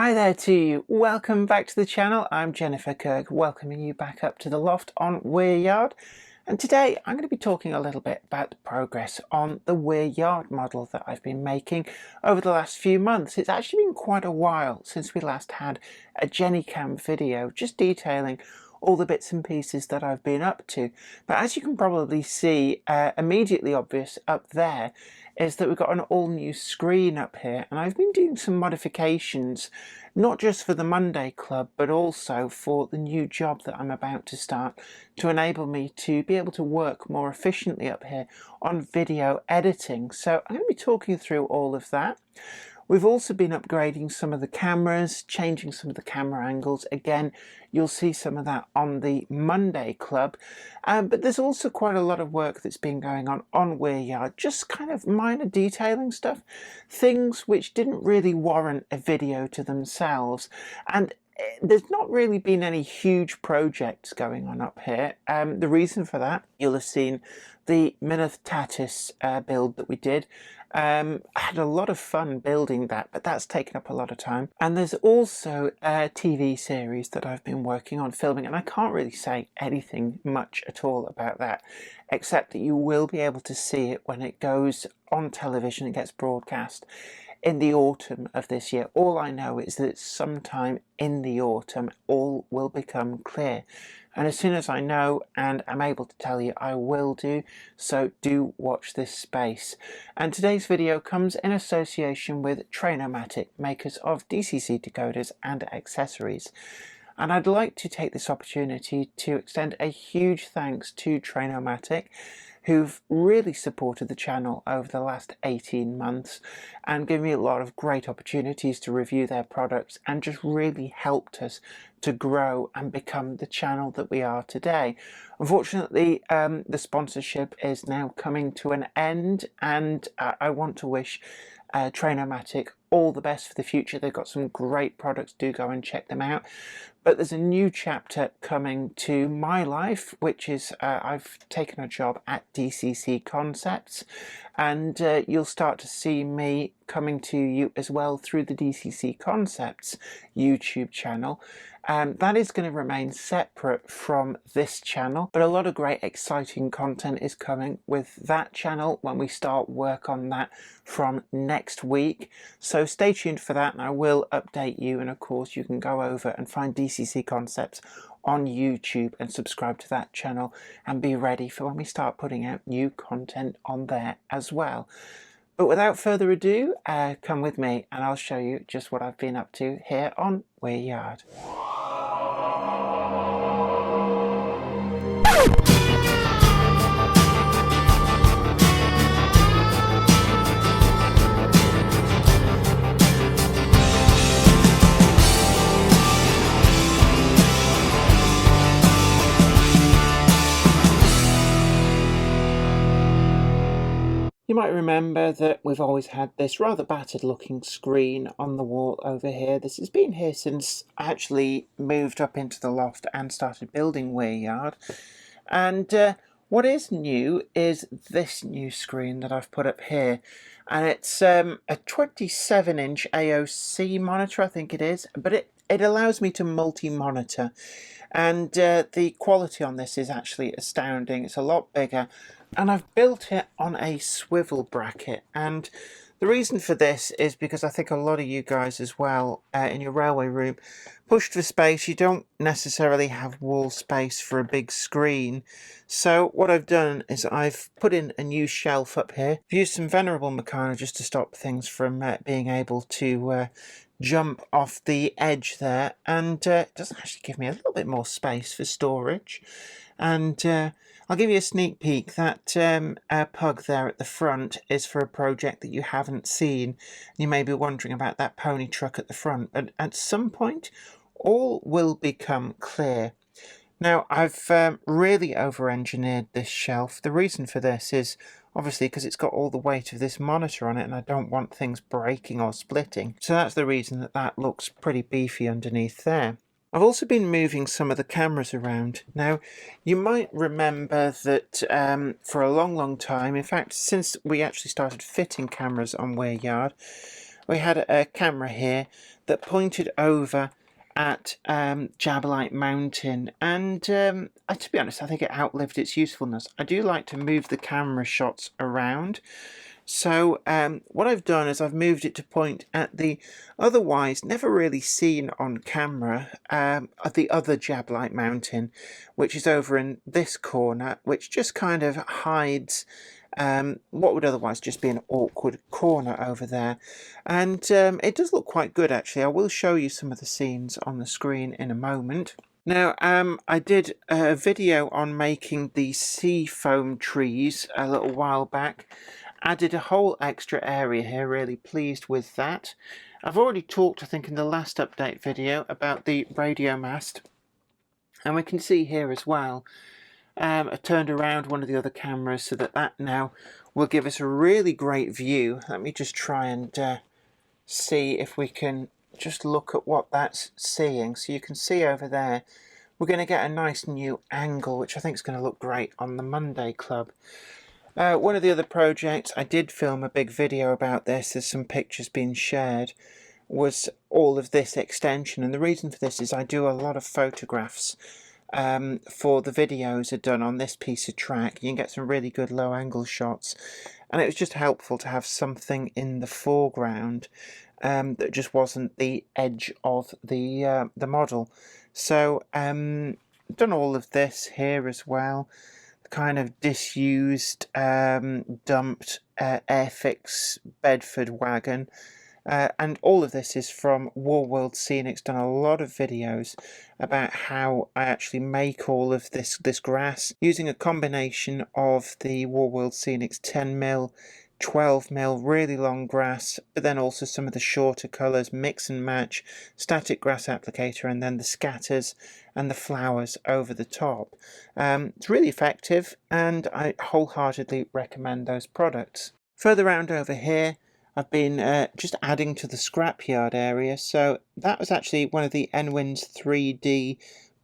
Hi there to you, welcome back to the channel. I'm Jennifer Kirk, welcoming you back up to the loft on Weir Yard. And today I'm going to be talking a little bit about the progress on the Weir Yard model that I've been making over the last few months. It's actually been quite a while since we last had a GennyCam video just detailing all the bits and pieces that I've been up to. But as you can probably see, immediately obvious up there is that we've got an all new screen up here, and I've been doing some modifications not just for the Monday Club but also for the new job that I'm about to start to enable me to be able to work more efficiently up here on video editing. So I'm going to be talking through all of that. We've also been upgrading some of the cameras, changing some of the camera angles. Again, you'll see some of that on the Monday Club. But there's also quite a lot of work that's been going on Weir Yard, just kind of minor detailing stuff, things which didn't really warrant a video to themselves. And there's not really been any huge projects going on up here. The reason for that, you'll have seen the Myneth Tatis build that we did. I had a lot of fun building that, but that's taken up a lot of time. And there's also a TV series that I've been working on filming, and I can't really say anything much at all about that, except that you will be able to see it when it goes on television and gets broadcast in the autumn of this year. All I know is that sometime in the autumn all will become clear, and as soon as I know and I'm able to tell you, I will do, so do watch this space. And today's video comes in association with Trainomatic, makers of DCC decoders and accessories. And I'd like to take this opportunity to extend a huge thanks to Trainomatic, who've really supported the channel over the last 18 months and given me a lot of great opportunities to review their products and just really helped us to grow and become the channel that we are today. Unfortunately, the sponsorship is now coming to an end, and I want to wish Trainomatic all the best for the future. They've got some great products, do go and check them out. But there's a new chapter coming to my life, which is I've taken a job at DCC Concepts, and you'll start to see me coming to you as well through the DCC Concepts YouTube channel. That is going to remain separate from this channel, but a lot of great exciting content is coming with that channel when we start work on that from next week. So stay tuned for that, and I will update you. And of course you can go over and find DCC Concepts on YouTube and subscribe to that channel and be ready for when we start putting out new content on there as well. But without further ado, come with me and I'll show you just what I've been up to here on Weir Yard. You might remember that we've always had this rather battered looking screen on the wall over here. This has been here since I actually moved up into the loft and started building Weir Yard. And what is new is this new screen that I've put up here. And it's a 27-inch AOC monitor, I think it is, but it allows me to multi-monitor. And the quality on this is actually astounding. It's a lot bigger, and I've built it on a swivel bracket. And the reason for this is because I think a lot of you guys as well in your railway room pushed for space. You don't necessarily have wall space for a big screen. So what I've done is I've put in a new shelf up here. I've used some venerable Meccano just to stop things from being able to jump off the edge there, and it does actually give me a little bit more space for storage. And I'll give you a sneak peek. That pug there at the front is for a project that you haven't seen. You may be wondering about that pony truck at the front, but at some point all will become clear. Now, I've really over-engineered this shelf. The reason for this is obviously because it's got all the weight of this monitor on it, and I don't want things breaking or splitting. So that's the reason that that looks pretty beefy underneath there. I've also been moving some of the cameras around. Now, you might remember that for a long time, in fact, since we actually started fitting cameras on Weir Yard, we had a camera here that pointed over at Jabalite Mountain, and to be honest, I think it outlived its usefulness. I do like to move the camera shots around, so what I've done is I've moved it to point at the otherwise never really seen on camera at the other Jabalite Mountain, which is over in this corner, which just kind of hides what would otherwise just be an awkward corner over there. And it does look quite good, actually. I will show you some of the scenes on the screen in a moment. Now, I did a video on making the sea foam trees a little while back. Added a whole extra area here, really pleased with that. I've already talked, I think, in the last update video about the radio mast. And we can see here as well, I turned around one of the other cameras so that now will give us a really great view. Let me just try and see if we can just look at what that's seeing. So you can see over there, we're going to get a nice new angle, which I think is going to look great on the Monday Club. One of the other projects, I did film a big video about this, there's some pictures being shared, was all of this extension. And the reason for this is I do a lot of photographs for the videos are done on this piece of track. You can get some really good low angle shots, and it was just helpful to have something in the foreground that just wasn't the edge of the model. So done all of this here as well. The kind of disused dumped Airfix Bedford wagon. And all of this is from Warworld Scenics. Done a lot of videos about how I actually make all of this grass using a combination of the Warworld Scenics 10mm, 12mm, really long grass, but then also some of the shorter colours, mix and match, static grass applicator, and then the scatters and the flowers over the top. It's really effective, and I wholeheartedly recommend those products. Further round over here, I've been just adding to the scrapyard area. So that was actually one of the Nwin's 3D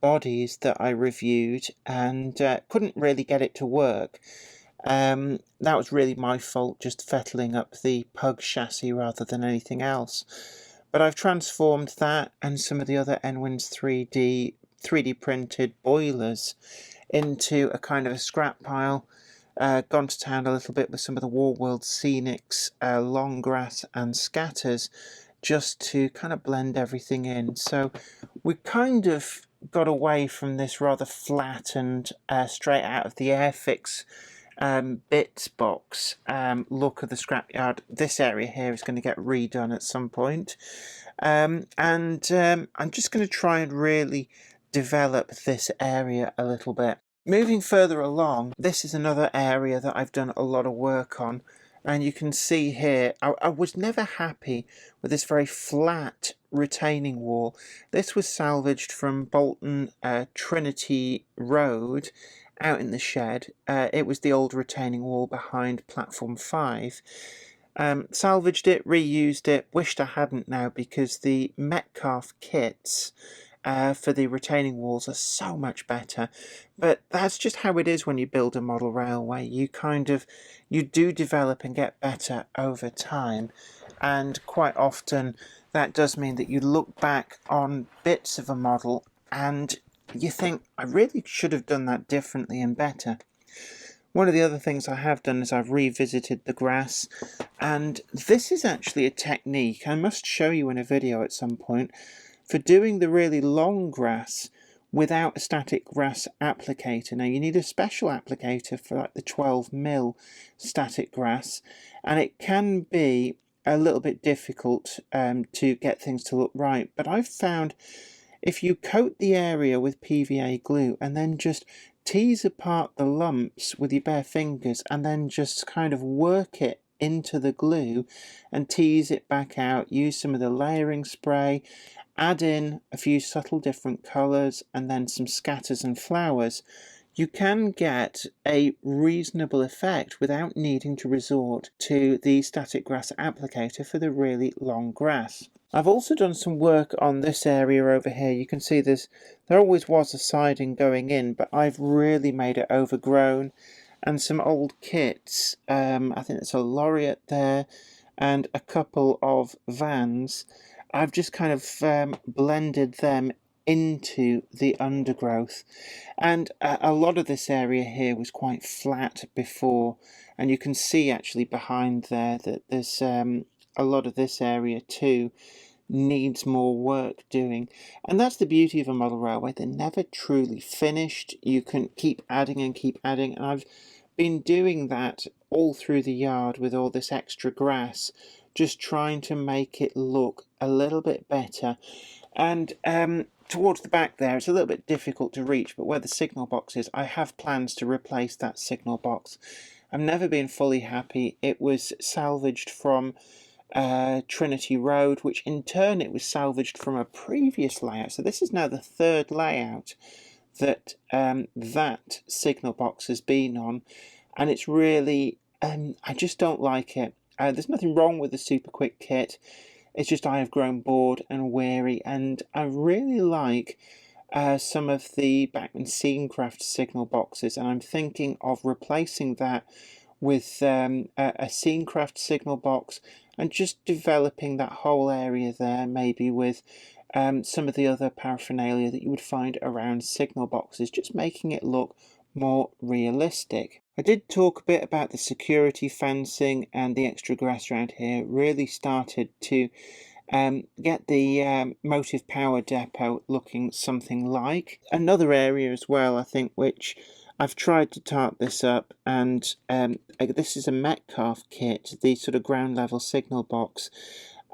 bodies that I reviewed, and couldn't really get it to work. That was really my fault, just fettling up the Pug chassis rather than anything else. But I've transformed that and some of the other Nwin's 3D printed boilers into a kind of a scrap pile. Gone to town a little bit with some of the Warworld Scenics, long grass and scatters, just to kind of blend everything in. So we kind of got away from this rather flat and straight out of the Airfix bits box look of the scrapyard. This area here is going to get redone at some point. I'm just going to try and really develop this area a little bit. Moving further along, this is another area that I've done a lot of work on, and you can see here, I was never happy with this very flat retaining wall. This was salvaged from Bolton Trinity Road out in the shed. It was the old retaining wall behind platform 5. Salvaged it, reused it, wished I hadn't now, because the Metcalf kits for the retaining walls are so much better. But that's just how it is when you build a model railway. You do develop and get better over time, and quite often that does mean that you look back on bits of a model and you think, I really should have done that differently and better. One of the other things I have done is I've revisited the grass, and this is actually a technique I must show you in a video at some point for doing the really long grass without a static grass applicator. Now you need a special applicator for like the 12mm static grass, and it can be a little bit difficult to get things to look right, but I've found if you coat the area with PVA glue and then just tease apart the lumps with your bare fingers and then just kind of work it into the glue and tease it back out, use some of the layering spray, add in a few subtle different colours and then some scatters and flowers, you can get a reasonable effect without needing to resort to the static grass applicator for the really long grass. I've also done some work on this area over here. You can see there always was a siding going in, but I've really made it overgrown, and some old kits. I think there's a Laureate there and a couple of vans. I've just kind of blended them into the undergrowth, and a lot of this area here was quite flat before, and you can see actually behind there that there's a lot of this area too needs more work doing. And that's the beauty of a model railway, they're never truly finished. You can keep adding and keep adding, and I've been doing that all through the yard with all this extra grass, just trying to make it look a little bit better. And towards the back there, it's a little bit difficult to reach, but where the signal box is, I have plans to replace that signal box. I've never been fully happy. It was salvaged from Trinity Road, which in turn it was salvaged from a previous layout. So this is now the third layout that that signal box has been on, and it's really I just don't like it. There's nothing wrong with the Super Quick kit, it's just I have grown bored and weary, and I really like some of the Bachmann Scenecraft signal boxes, and I'm thinking of replacing that with a Scenecraft signal box and just developing that whole area there, maybe with some of the other paraphernalia that you would find around signal boxes, just making it look more realistic. I did talk a bit about the security fencing and the extra grass around here. Really started to get the motive power depot looking something like. Another area as well, I think, which I've tried to tart this up, and this is a Metcalf kit, the sort of ground level signal box.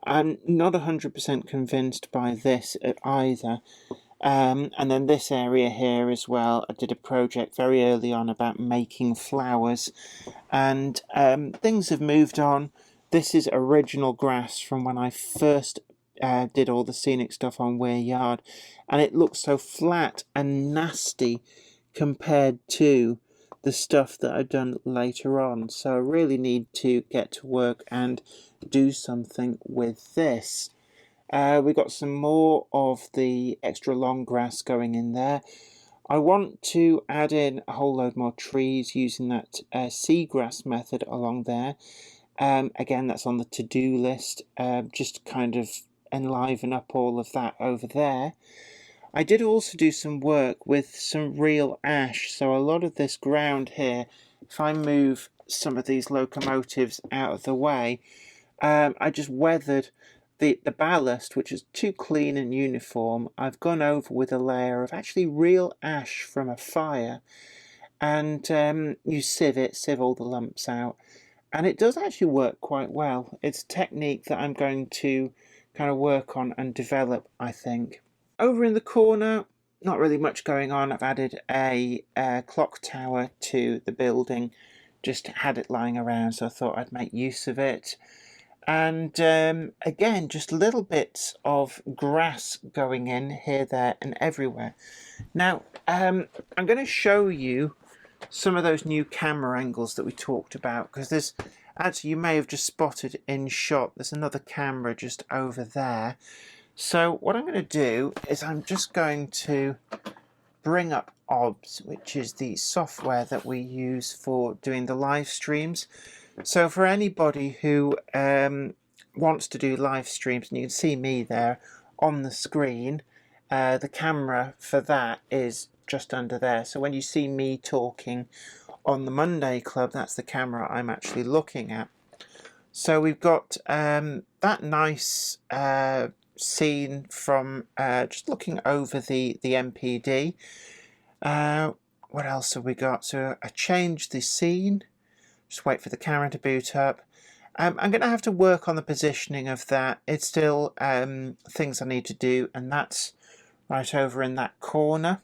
I'm not 100% convinced by this either. And then this area here as well, I did a project very early on about making flowers, and things have moved on. This is original grass from when I first did all the scenic stuff on Weir Yard, and it looks so flat and nasty compared to the stuff that I've done later on. So I really need to get to work and do something with this. We got some more of the extra long grass going in there. I want to add in a whole load more trees using that seagrass method along there. Again, that's on the to-do list, just kind of enliven up all of that over there. I did also do some work with some real ash, so a lot of this ground here, if I move some of these locomotives out of the way, I just weathered the ballast, which is too clean and uniform. I've gone over with a layer of actually real ash from a fire, and you sieve all the lumps out, and it does actually work quite well. It's a technique that I'm going to kind of work on and develop, I think. Over in the corner, not really much going on. I've added a clock tower to the building, just had it lying around, so I thought I'd make use of it. And again, just little bits of grass going in here, there and everywhere. Now, I'm going to show you some of those new camera angles that we talked about, because there's actually, you may have just spotted in shot, there's another camera just over there. So what I'm going to do is I'm just going to bring up OBS, which is the software that we use for doing the live streams. So for anybody who wants to do live streams, and you can see me there on the screen, the camera for that is just under there. So when you see me talking on the Monday Club, that's the camera I'm actually looking at. So we've got that nice scene from just looking over the MPD. What else have we got? So I changed the scene. Just wait for the camera to boot up. I'm going to have to work on the positioning of that. It's still things I need to do, and that's right over in that corner.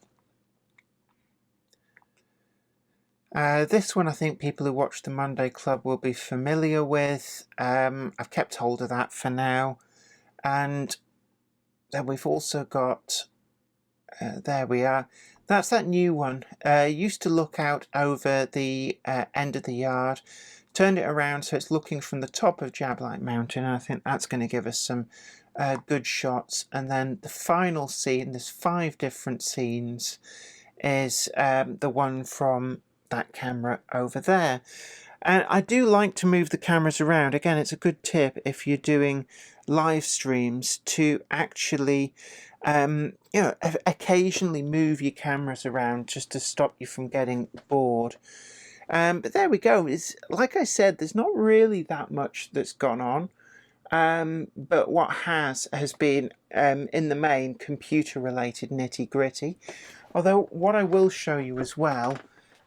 This one I think people who watch the Monday Club will be familiar with. I've kept hold of that for now. And then we've also got, there we are, that's that new one. Used to look out over the end of the yard, turned it around so it's looking from the top of Jablite Mountain, and I think that's going to give us some good shots. And then the final scene, there's 5 different scenes, is the one from that camera over there. And I do like to move the cameras around. Again, it's a good tip if you're doing live streams to actually occasionally move your cameras around just to stop you from getting bored. But there we go. It's, like I said, there's not really that much that's gone on. But what has been, in the main, computer-related nitty-gritty. Although what I will show you as well,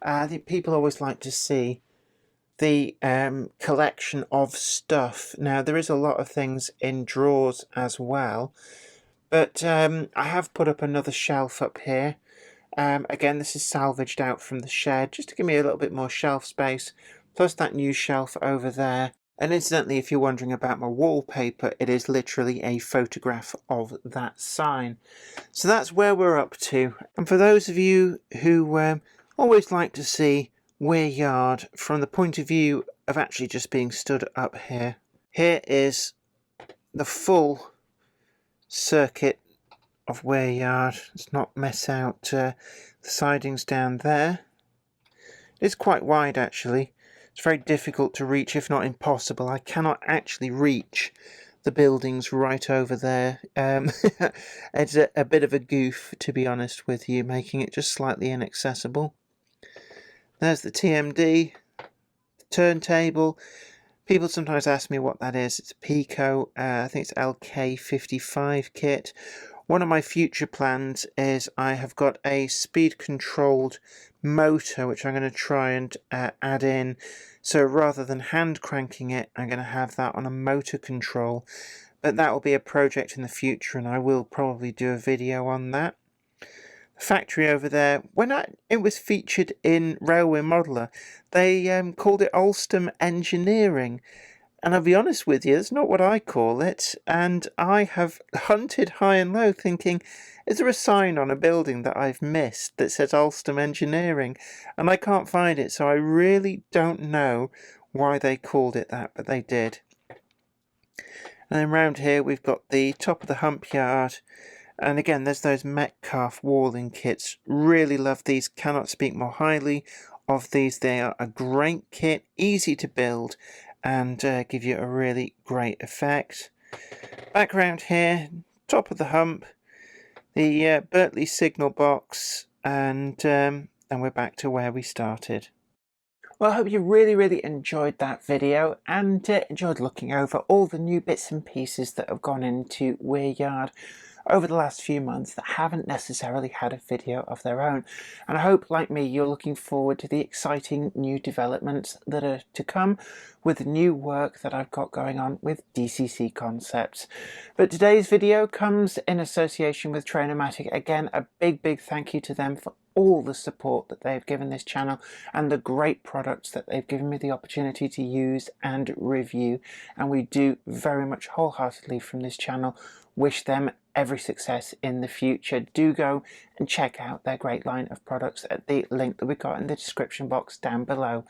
I think people always like to see the collection of stuff. Now, there is a lot of things in drawers as well, but I have put up another shelf up here. Again, this is salvaged out from the shed, just to give me a little bit more shelf space, plus that new shelf over there. And incidentally, if you're wondering about my wallpaper, it is literally a photograph of that sign. So that's where we're up to. And for those of you who always like to see Weir Yard from the point of view of actually just being stood up here, here is the full circuit of Weir Yard. Let's not mess out the sidings down there. It's quite wide actually. It's very difficult to reach, if not impossible. I cannot actually reach the buildings right over there. It's a bit of a goof, to be honest with you, making it just slightly inaccessible. There's the TMD, the turntable. People sometimes ask me what that is. It's a Pico, I think it's LK55 kit. One of my future plans is I have got a speed-controlled motor, which I'm going to try and add in. So rather than hand cranking it, I'm going to have that on a motor control. But that will be a project in the future, and I will probably do a video on that. The factory over there, when it was featured in Railway Modeller, they called it Alstom Engineering. And I'll be honest with you, it's not what I call it. And I have hunted high and low thinking, is there a sign on a building that I've missed that says Alstom Engineering? And I can't find it, so I really don't know why they called it that, but they did. And then round here we've got the top of the hump yard. And again, there's those Metcalf walling kits. Really love these, cannot speak more highly of these. They are a great kit, easy to build, and give you a really great effect. Back around here, top of the hump, the Berkeley signal box, and we're back to where we started. Well, I hope you really enjoyed that video and enjoyed looking over all the new bits and pieces that have gone into Weir Yard over the last few months that haven't necessarily had a video of their own. And I hope, like me, you're looking forward to the exciting new developments that are to come with the new work that I've got going on with DCC Concepts. But today's video comes in association with Trainomatic. Again, a big thank you to them for all the support that they've given this channel and the great products that they've given me the opportunity to use and review. And we do very much wholeheartedly from this channel wish them every success in the future. Do go and check out their great line of products at the link that we got in the description box down below.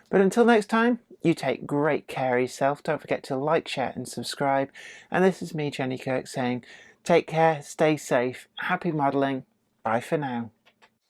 But until next time, you take great care of yourself. Don't forget to like, share and subscribe. And this is me, Jenny Kirk, saying take care, stay safe, happy modelling, bye for now.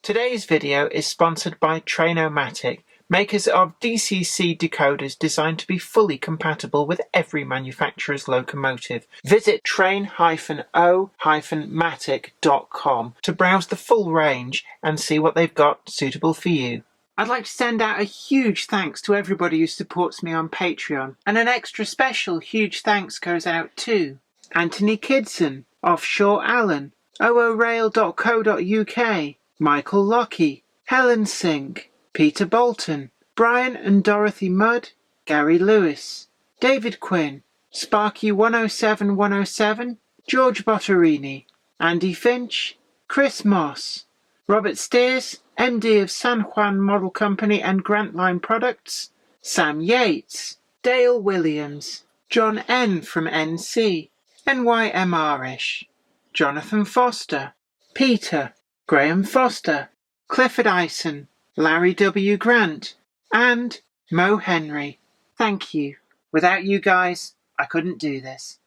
Today's video is sponsored by Trainomatic, makers of DCC decoders designed to be fully compatible with every manufacturer's locomotive. Visit train-o-matic.com to browse the full range and see what they've got suitable for you. I'd like to send out a huge thanks to everybody who supports me on Patreon, and an extra special huge thanks goes out to Anthony Kidson, Offshore Allen, oorail.co.uk, Michael Lockie, Helen Sink, Peter Bolton, Brian and Dorothy Mudd, Gary Lewis, David Quinn, Sparky 107107, George Botterini, Andy Finch, Chris Moss, Robert Steers, MD of San Juan Model Company and Grantline Products, Sam Yates, Dale Williams, John N from NC, NYMRish, Jonathan Foster, Peter, Graham Foster, Clifford Ison, Larry W. Grant, and Mo Henry. Thank you. Without you guys, I couldn't do this.